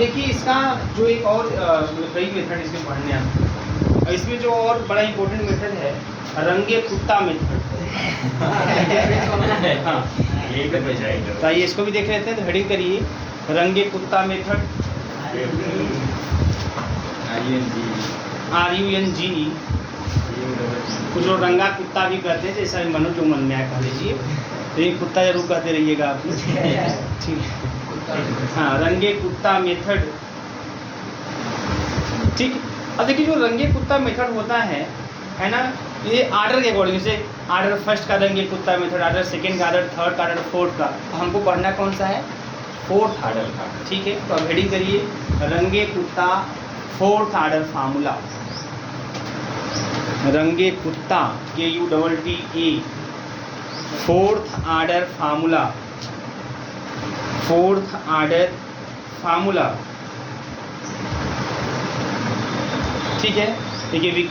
देखिए इसका जो एक और कई मेथड इसमें पढ़ने आते हैं, और इसमें जो और बड़ा इम्पोर्टेंट मेथड है रंगे कुत्ता मेथड। हाँ, तो आइए इसको भी देख लेते हैं। तो हेडिंग करिए रंगे कुत्ता मेथड, RUNG। कुछ लोग रंगा कुत्ता भी कहते हैं, जैसा मनो जो मन में आया कह लीजिए, तो ये कुत्ता जरूर कहते रहिएगा आप लोग, ठीक है। हाँ, रंगे कुत्ता मेथड, ठीक। अब देखिए जो रंगे कुत्ता मेथड होता है ना, ये आर्डर के अकॉर्डिंग से, आर्डर फर्स्ट का रंगे कुत्ता मेथड, आर्डर सेकेंड का, आर्डर थर्ड का, आर्डर फोर्थ का, तो हमको पढ़ना कौन सा है, फोर्थ आर्डर का, ठीक है। तो अब हेडिंग करिए रंगे कुत्ता fourth order formula. Runge Kutta KUTTA fourth order formula, fourth order formula, ठीक है। देखिए we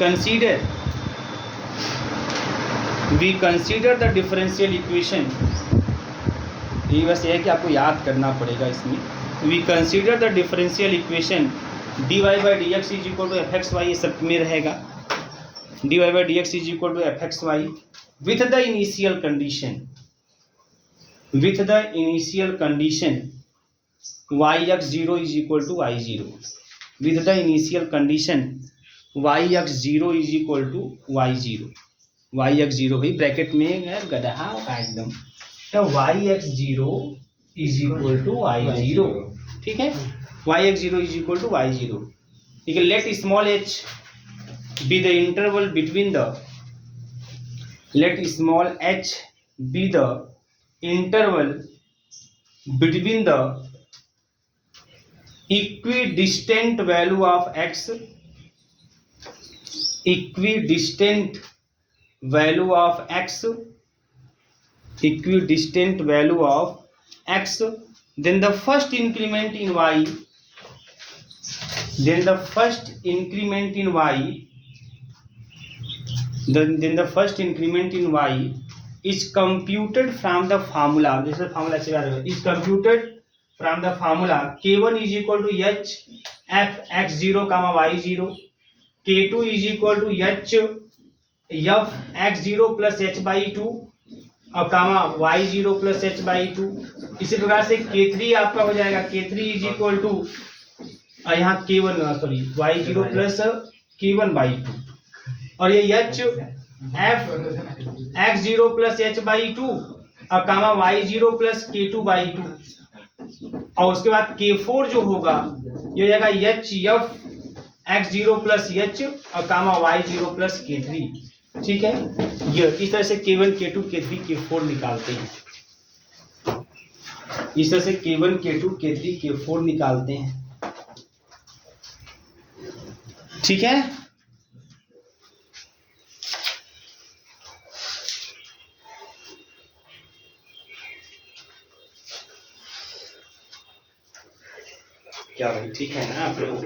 consider the differential equation, ये बस ये है कि आपको याद करना पड़ेगा इसमें। We consider the differential equation dy/dx is equal to fxy, ये सब में रहेगा, dy/dx is equal to fxy with the initial condition, with the initial condition yx0 is equal to y0, with the initial condition yx0 is equal to y0, yx0 भाई bracket में है गधा का एकदम, तो yx0 is equal to y0, ठीक है। yx0 is equal to y0, ठीक है। Let small h be the interval between the, let small h be the interval between the equidistant value of x, equidistant value of x, equidistant value of x, then the first increment in y, then the first increment in y, then the first increment in y is computed from the formula, this is formula is computed from the formula k1 is equal to h f x0 comma y0, k2 is equal to h f x0 plus h by 2 और कामा y0 plus h by 2। इसी प्रकार से k3 आपका हो जाएगा, k3 is equal to यहाँ k1 sorry y0 plus k1 by 2, और ये h f x0 plus h by 2 और कामा y0 plus k2 by 2, और उसके बाद k4 जो होगा ये हो जाएगा h f x0 plus h और कामा y0 plus k3, ठीक है। ये इस तरह से k1 k2 k3 k4 निकालते हैं, इस तरह से k1 k2 k3 k4 निकालते हैं, ठीक है। क्या भाई ठीक है ना आप लोग?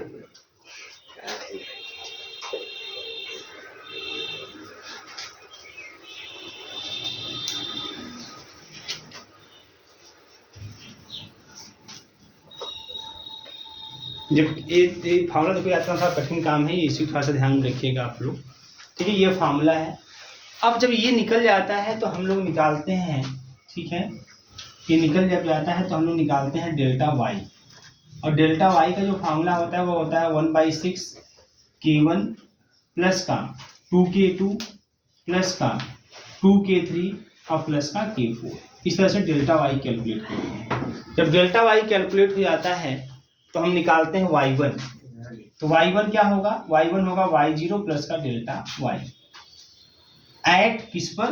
जब ये फार्मूला तो कोई इतना सा कठिन काम है, इसी थोड़ा सा ध्यान में रखिएगा आप लोग, ठीक है। ये फार्मूला है। अब जब ये निकल जाता है तो हम लोग निकालते हैं, ठीक है, ये निकल जब जाता है तो हम लोग निकालते हैं डेल्टा वाई, और डेल्टा वाई का जो फार्मूला होता है वो होता है 1/6 k1 प्लस का 2k2 प्लस का 2k3 और प्लस का k4। इस तरह से डेल्टा वाई कैलकुलेट करते हैं। जब डेल्टा वाई कैलकुलेट हो जाता है तो हम निकालते हैं y1, तो y1 क्या होगा, y1 होगा y0 प्लस का डेल्टा y एट किस पर,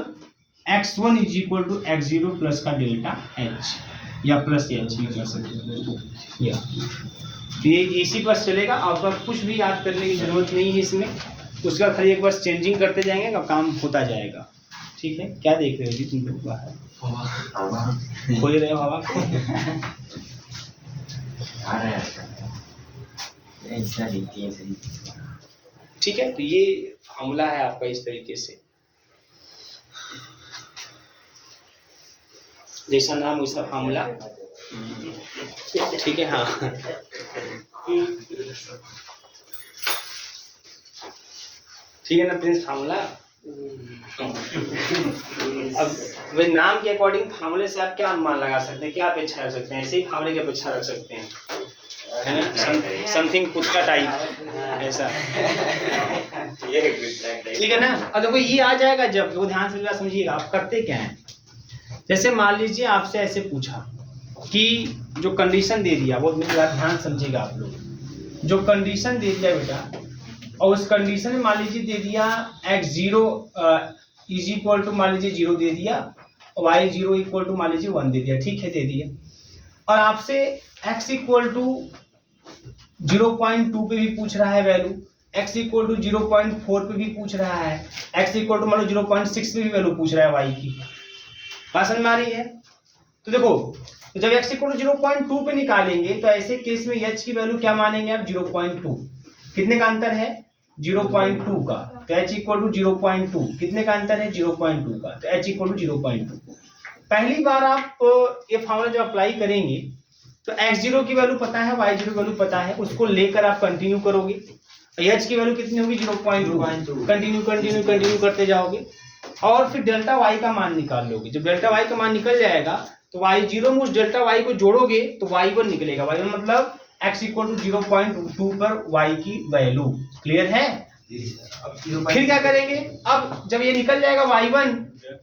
x1 is equal to x0 plus का डेल्टा h या प्लस h भी कर सकते हैं, या ये इसी पर चलेगा। और कुछ भी याद करने की जरूरत नहीं है इसमें, उसका खाली एक बार चेंजिंग करते जाएंगे तो काम होता जाएगा, ठीक है। क्या देख रहे हो जी तुम लोग बाहर, खोज रहे हो हवा को? ठीक है, तो ये फार्मूला है आपका इस तरीके से, जैसा नाम वैसा फार्मूला, ठीक है। हाँ ठीक है ना प्रिंस फार्मूला। अब वे नाम के अकॉर्डिंग फार्मूले से आप क्या अनुमान लगा सकते हैं, क्या अपेक्षा रख सकते हैं, ऐसे ही फार्मूले की अपेक्षा रख सकते हैं, है ना, समथिंग कुछ का टाइप ऐसा, ठीक है ना। और देखो ये आ जाएगा जब, वो ध्यान से समझिएगा आप करते क्या है। जैसे मान लीजिए आपसे ऐसे पूछा कि जो कंडीशन दे दिया, वो मेरी बात ध्यान समझिएगा आप लोग, जो कंडीशन दे दिया बेटा, और उस कंडीशन में मान लीजिए दे दिया x0 इज इक्वल टू मान लीजिए 0 दे दिया, और y0 इक्वल टू मान लीजिए 1 दे दिया, ठीक है दे दिया, और आपसे x इक्वल टू 0.2 पे भी पूछ रहा है वैल्यू, x इक्वल टू 0.4 पे भी पूछ रहा है, x इक्वल टू मान लो 0.6 पे भी वैल्यू पूछ रहा है y की, बात समझ में आ रही है। तो देखो, तो जब x इक्वल टू 0.2 पे निकालेंगे तो ऐसे केस में h की वैल्यू क्या मानेंगे आप, 0.2, कितने का अंतर है, 0.2 का, तो h इक्वल टू 0.2, कितने का अंतर है, 0.2 का, तो h इक्वल टू 0.2। पहली बार आप ये फॉर्मूला जब अप्लाई करेंगे तो x0 की वैल्यू पता है, y0 की वैल्यू पता है, उसको लेकर आप कंटिन्यू करोगे, h की वैल्यू कितनी होगी, 0.2, कंटिन्यू करते जाओगे, और फिर डेल्टा y का मान निकाल लोगे। जब डेल्टा y का मान निकल जाएगा तो y0 में उस डेल्टा y को जोड़ोगे तो y1 निकलेगा, y1 मतलब x इक्वल टू 0.2 पर y की वैल्यू, क्लियर है। फिर क्या करेंगे, अब जब ये निकल जाएगा y1,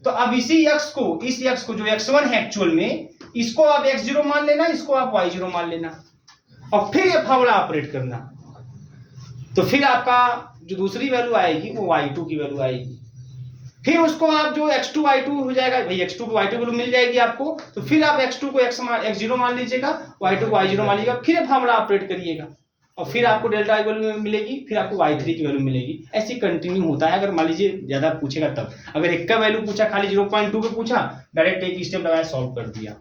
तो अब इसी x को, इस x को जो x1 है एक्चुअल में, इसको आप x0 मान लेना, इसको आप y0 मान लेना, और फिर ये फार्मूला ऑपरेट करना, तो फिर आपका जो दूसरी वैल्यू आएगी वो y2 की वैल्यू आएगी। फिर उसको आप जो x2 y2 हो जाएगा, भाई x2 को y2 वैल्यू मिल जाएगी आपको, तो फिर आप x2 को x0 मान लीजिएगा, y2 को y0 मान लीजिएगा, फिर फार्मूला ऑपरेट करिएगा, और फिर आपको डेल्टा y वैल्यू मिलेगी, फिर आपको y3 की वैल्यू मिलेगी, ऐसे कंटिन्यू होता है। अगर मान लीजिए ज्यादा पूछेगा तब, अगर एक का वैल्यू पूछा, खाली 0.2 पे पूछा, डायरेक्ट एक स्टेप लगाया सॉल्व कर दिया,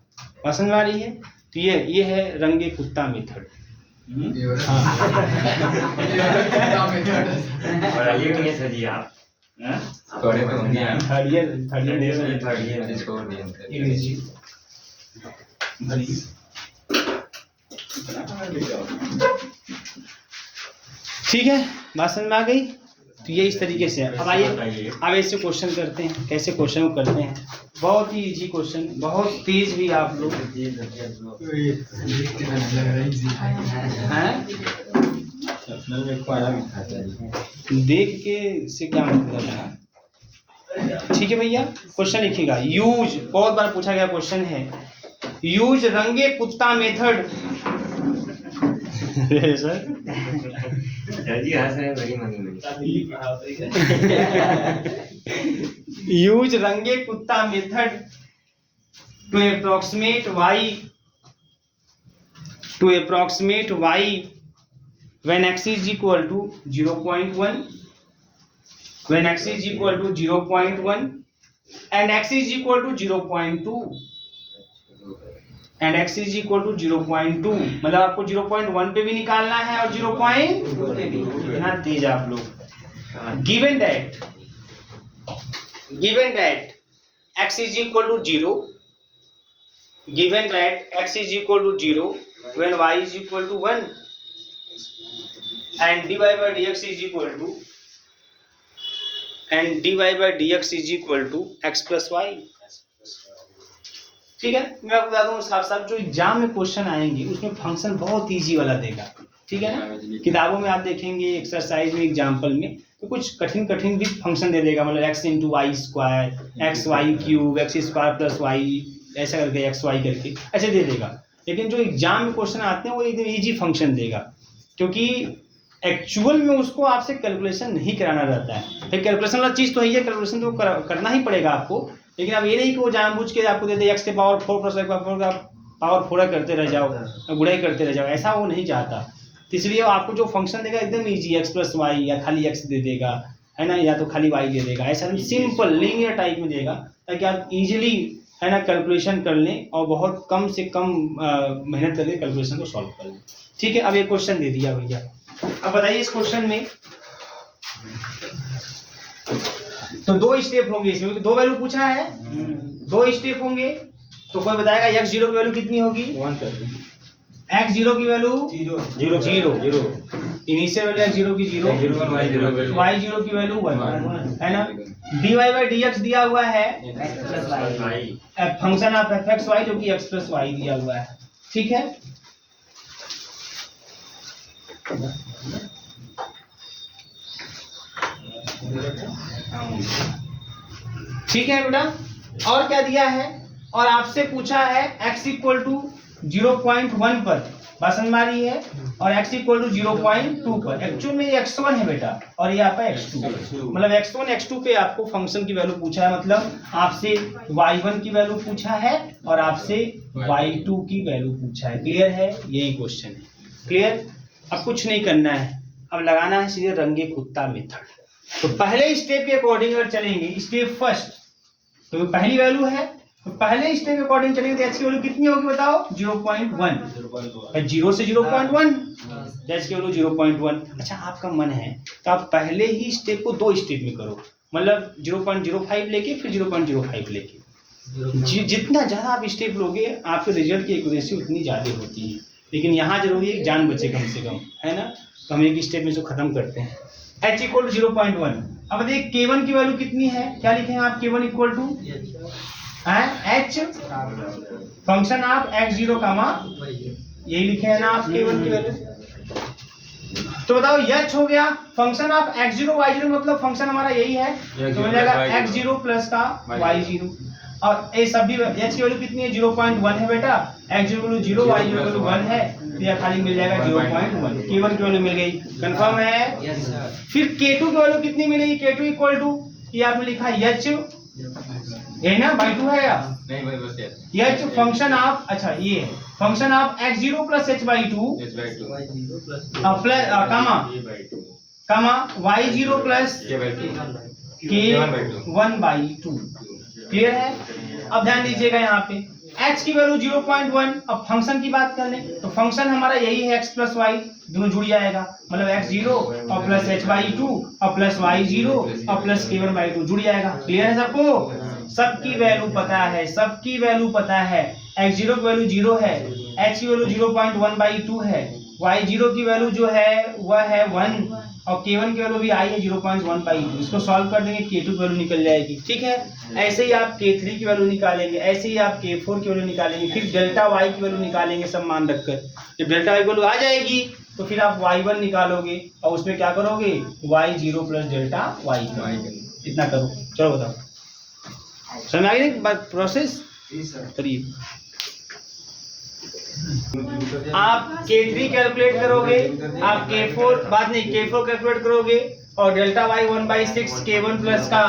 बात समझ आ रही है। तो ये है रंगे कुत्ता मेथड। ठीक है, बात समझ में आ गई। तो ये इस तरीके से है। अब आइए अब ऐसे क्वेश्चन करते हैं, कैसे क्वेश्चन को करते हैं, बहुत ही इजी क्वेश्चन, बहुत तेज भी आप लोग हैं, देख के से क्या मतलब है। ठीक है भैया, क्वेश्चन लिखिएगा, यूज, बहुत बार पूछा गया क्वेश्चन है, use Runge Kutta method. Sir use Runge Kutta method to approximate y when x is equal to 0.1, when x is equal to 0.1 and x is equal to 0.2 and x is equal to 0.2, मतलब आपको 0.1 पे भी निकालना है और 0.2 पे भी। इतना तेज आप लोग। given that x is equal to 0, given that x is equal to 0 when y is equal to 1 and dy by dx is equal to x plus y। ठीक है, मैं आपको बता दूं साफ साफ, जो एग्जाम में क्वेश्चन आएंगे उसमें फंक्शन बहुत इजी वाला देगा, ठीक है ना। किताबों में आप देखेंगे एक्सरसाइज में, एग्जाम्पल में तो कुछ कठिन भी फंक्शन दे देगा, मतलब x into y square, x y cube, x square plus y, ऐसा करके एक्स वाई करके ऐसे दे देगा। लेकिन जो एग्जाम में क्वेश्चन आते हैं वो एकदम इजी फंक्शन देगा, क्योंकि एक्चुअल में उसको आपसे कैलकुलेशन नहीं कराना रहता है। फिर कैलकुलेशन वाला चीज़ तो है, कैलकुलेशन तो करना ही पड़ेगा आपको, लेकिन अब ये नहीं कि वो जानबूझ के आपको दे दे x के पावर 4 प्लस का पावर 4 करते रह जाओ, गुड़ाई करते रह जाओ, ऐसा वो नहीं चाहता। तो इसलिए आपको जो फंक्शन देगा एकदम इजी, x प्लस वाई, या खाली x दे देगा, है ना, या तो खाली y दे देगा, ऐसा सिंपल लीनियर टाइप में देगा, ताकि आप इजीली, है ना, कैलकुलेशन कर लें और बहुत कम से कम मेहनत करके कैलकुलेशन को सॉल्व कर लें। ठीक है, अब ये क्वेश्चन दे दिया भैया, अब बताइए इस क्वेश्चन में तो 2 स्टेप होंगे, इसमें 2 वैल्यू पूछा है, 2 स्टेप होंगे, तो कोई बताएगा x0 की वैल्यू कितनी होगी, एक्स जीरो की value zero zero initial value x zero की जीरो, वाई जीरो की वैल्यू वन, है ना। dy बाई डी एक्स दिया हुआ है function of f x y जो कि एक्स प्लस वाई दिया हुआ है, ठीक है। ठीक है बेटा, और क्या दिया है, और आपसे पूछा है x इक्वल टू 0.1 पर, बात समझ में आ रही है, और x इक्वल टू 0.2 पर। एक्चुअल में ये x1 है बेटा और ये आपका x2, मतलब x1 x2 पे आपको फंक्शन की वैल्यू पूछा है, मतलब आपसे y1 की वैल्यू पूछा है और आपसे y2 की वैल्यू पूछा है। क्लियर है, यही क्वेश्चन है। क्लियर, अब कुछ नहीं करना है, अब लगाना है सीधे रंगे कुत्ता मेथड। तो पहले स्टेप के अकॉर्डिंग अगर चलेंगे, स्टेप फर्स्ट, तो पहली वैल्यू है, तो पहले स्टेप के अकॉर्डिंग चलेंगे तो x की वैल्यू कितनी होगी बताओ, 0.1, 0 से 0.1, x की वैल्यू 0.1। अच्छा आपका मन है तो आप पहले ही स्टेप को दो स्टेप में करो, मतलब 0.05 लेके फिर 0.05 लेके, जितना ज्यादा आप स्टेप लोगे आपके रिजल्ट की एक्यूरेसी उतनी ज्यादा होती है। लेकिन यहाँ जरूरी है जान बचे कम से कम, है ना। तो हम एक स्टेप में जो खत्म करते हैं, h इक्वल टू 0.1। अब देखिए k1 की वैल्यू कितनी है, क्या लिखे हैं आप, k1 equal to h function of x0 comma, यही लिखे हैं ना आप k1 की वैल्यू। तो बताओ h हो गया फंक्शन ऑफ x0 y0, मतलब फंक्शन हमारा यही है, तो मिल जाएगा x0 प्लस का y0, और ये सब भी h की वैल्यू कितनी है, 0.1 है बेटा, x0 वैल्यू 0, y0 वैल्यू 1 है, तो यह खाली मिल जाएगा 0.1। k1 की वैल्यू मिल गई, कंफर्म है। फिर k2 की वैल्यू कितनी मिलेगी, k2 इक्वल टू, ये आपने लिखा h, ये ना बाई 2 है या नहीं भाई, बस h फंक्शन ऑफ, अच्छा ये function of x0 plus h by 2 plus comma y0 plus k1 by 2। Clear है। अब ध्यान दीजिएगा यहाँ पे h की वैल्यू 0.1। अब फंक्शन की बात कर लें तो फंक्शन हमारा यही है, x प्लस वाई दोनों जुड़ जाएगा, मतलब x0 और प्लस h बाई 2 और प्लस y0 और प्लस k1 बाई 2 जुड़ जाएगा। क्लियर है सबको, सबकी वैल्यू पता है, सबकी वैल्यू पता है, x0 की वैल्यू 0 है, h की वैल्यू 0.1 बाई 2 है, y0 की वैल्यू जो है वह है 1 और k1 की वैल्यू भी आई है 0.1 बाई 2। इसको सॉल्व कर देंगे k2 की वैल्यू निकल जाएगी, ठीक है। ऐसे ही आप k3 की वैल्यू निकालेंगे, ऐसे ही आप k4 की वैल्यू निकालेंगे, फिर डेल्टा y की वैल्यू निकालेंगे, सब मान रखकर। जब डेल्टा y की वैल्यू आ जाएगी तो फिर आप y1 निकालोगे और उसमें क्या करोगे, y0 प्लस डेल्टा y, इतना करो। चलो बताओ, समझ आ गई प्रोसेस, करिए। आप k3 कैलकुलेट करोगे, आप k4 बात नहीं, k4 कैलकुलेट करोगे और डेल्टा y 1/6 k1 प्लस का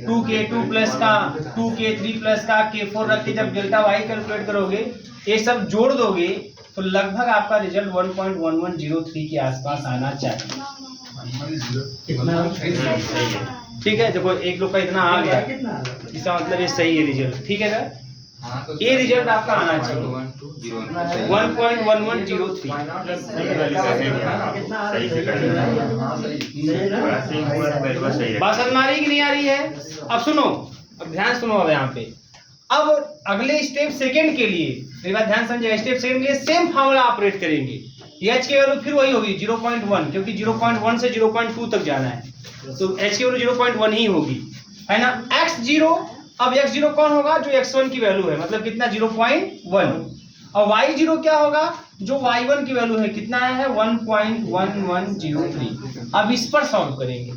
2k2 प्लस का 2k3 प्लस का k4 रख के जब डेल्टा y कैलकुलेट करोगे, ये सब जोड़ दोगे तो लगभग आपका रिजल्ट 1.1103 के आसपास आना चाहिए। ठीक है, देखो एक लोग का इतना आ गया, इसका मतलब ये सही है रिजल्ट, ठीक है सर। ये रिजल्ट आपका आना चाहिए 1.1103। बात समझ में आ रही कि नहीं आ रही है। अब सुनो, अब ध्यान सुनो, अब यहाँ पे अब अगले स्टेप सेकंड के लिए मेरी बात ध्यान समझिएगा, स्टेप सेकंड के लिए सेम फार्मूला ऑपरेट करेंगे। h की वैल्यू फिर वही होगी 0.1, क्योंकि 0.1 से 0.2 तक जाना है, तो h की वैल्यू 0.1 ही होगी, है ना। x0, अब x0 कौन होगा, जो x1 की वैल्यू है, मतलब कितना 0.1, और y0 क्या होगा, जो y1 की वैल्यू है, कितना है 1.1103। अब इस पर सॉल्व करेंगे,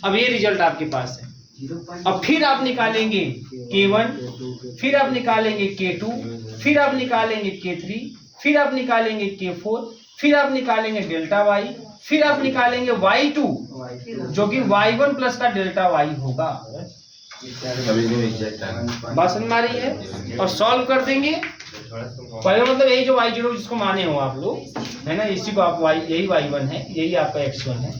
अब ये रिजल्ट आपके पास है। अब फिर आप निकालेंगे k1, फिर आप निकालेंगे k2, फिर आप निकालेंगे k3, फिर आप निकालेंगे k4, फिर आप निकालेंगे डेल्टा y, फिर आप निकालेंगे y2 जो कि y1 प्लस का डेल्टा y होगा। बात समझ में आ रही है, और सॉल्व कर देंगे। पहले मतलब यही जो y0 जिसको माने हो आप लोग, है ना, इसी को आप y, यही y1 है, यही आपका x1 है,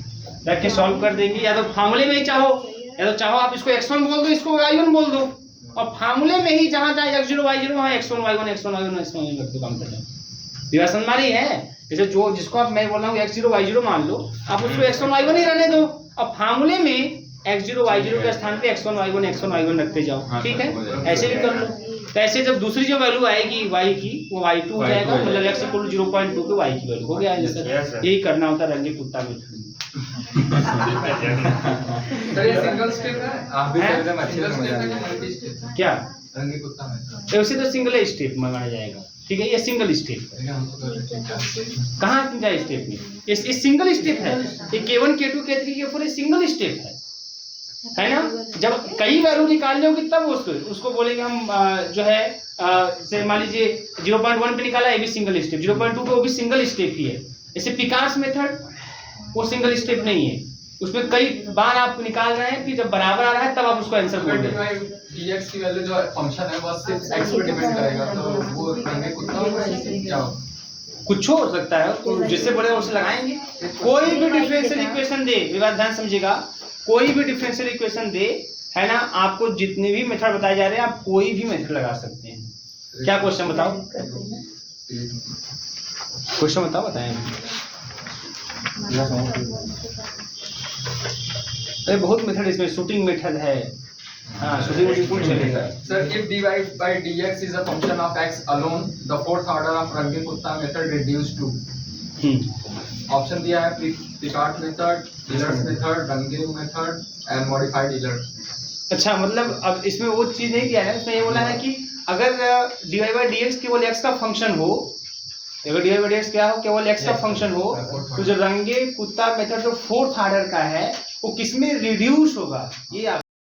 रख के सॉल्व कर देंगे। या तो फार्मूले में ही चाहो, या तो चाहो आप इसको x1 बोल दो, इसको y1 बोल दो, और फार्मूले में ही जहां जहां x0 y0 वहां x1 y1 x1 y1 x1 करके काम करना है। बात समझ में आ रही है। जैसे जो जिसको आप मैं बोल रहा हूँ x0 y0 मान लो, आप उसको x1 y1 ही रहने दो, और फार्मूले में x0 y0 के स्थान पे x1 y1 रखते जाओ, ठीक है। ऐसे भी कर लो, तो ऐसे जब दूसरी जो वैल्यू आएगी y की वो y2 हो जाएगा, मतलब x = 0.2 पे y की वैल्यू हो गया। जैसे यही करना होता है रंगे कुत्ता में। सर ये सिंगल स्टेप है, आप भी एकदम अच्छे से समझ आएंगे। क्या रंगे कुत्ता में तो उसे तो सिंगल स्टेप मंगाया जाएगा, ठीक है। ये सिंगल स्टेप है, कहाँ क्या स्टेप में, ये सिंगल स्टेप है। ये K1 K2 K3 K4 ये सिंगल स्टेप है ना। जब कई वैल्यू निकाल लोगे तब उसको बोलेंगे हम जो है जैसे मान लीजिए 0.1 पे निकाला, ये भी सिंगल स्टेप, 0.2 पे वो भी सिंगल स्टेप ही है। जैसे पिकार्स मेथड वो सिंगल स्टेप नहीं है, उसमें कई बार आप निकाल रहे हैं, फिर जब बराबर आ रहा है तब आप उसको आंसर बोल रहे हैं। dx की वैल्यू जो फंक्शन है वो सिर्फ x पे डिपेंड करेगा, तो वो रंगे कुत्ता होगा क्या होगा? कुछ हो सकता है, तो जिससे बोलेगा उसे लगाएंगे। कोई भी डिफरेंशियल इक्वेशन दे, विवाद ध्यान समझिएगा, कोई भी डिफरेंशियल इक्वेशन दे, है ना, आपको जितने भी मेथड बताए जा रहे हैं आप कोई भी मेथड लगा सकते हैं। क्या क्वेश्चन बताओ, क्वेश्चन बताओ, बताएं। अरे बहुत मेथड इसमें, शूटिंग मेथड है, हाँ शूटिंग पूछ चलेगा। Sir, if dy by dx is a function of x alone, the fourth order of range Kutta method reduced to option दिया है Picard method, Euler's method, Runge method and modified Euler. अच्छा, मतलब अब इसमें वो चीज नहीं दिया है, इसमें ये बोला है कि अगर dy by dx केवल x का फंक्शन हो, अगर dy by dx क्या हो, केवल x का फंक्शन हो, तो जो रंगे कुत्ता मेथड जो फोर्थ ऑर्डर का है वो किसमें रिड्यूस होगा, ये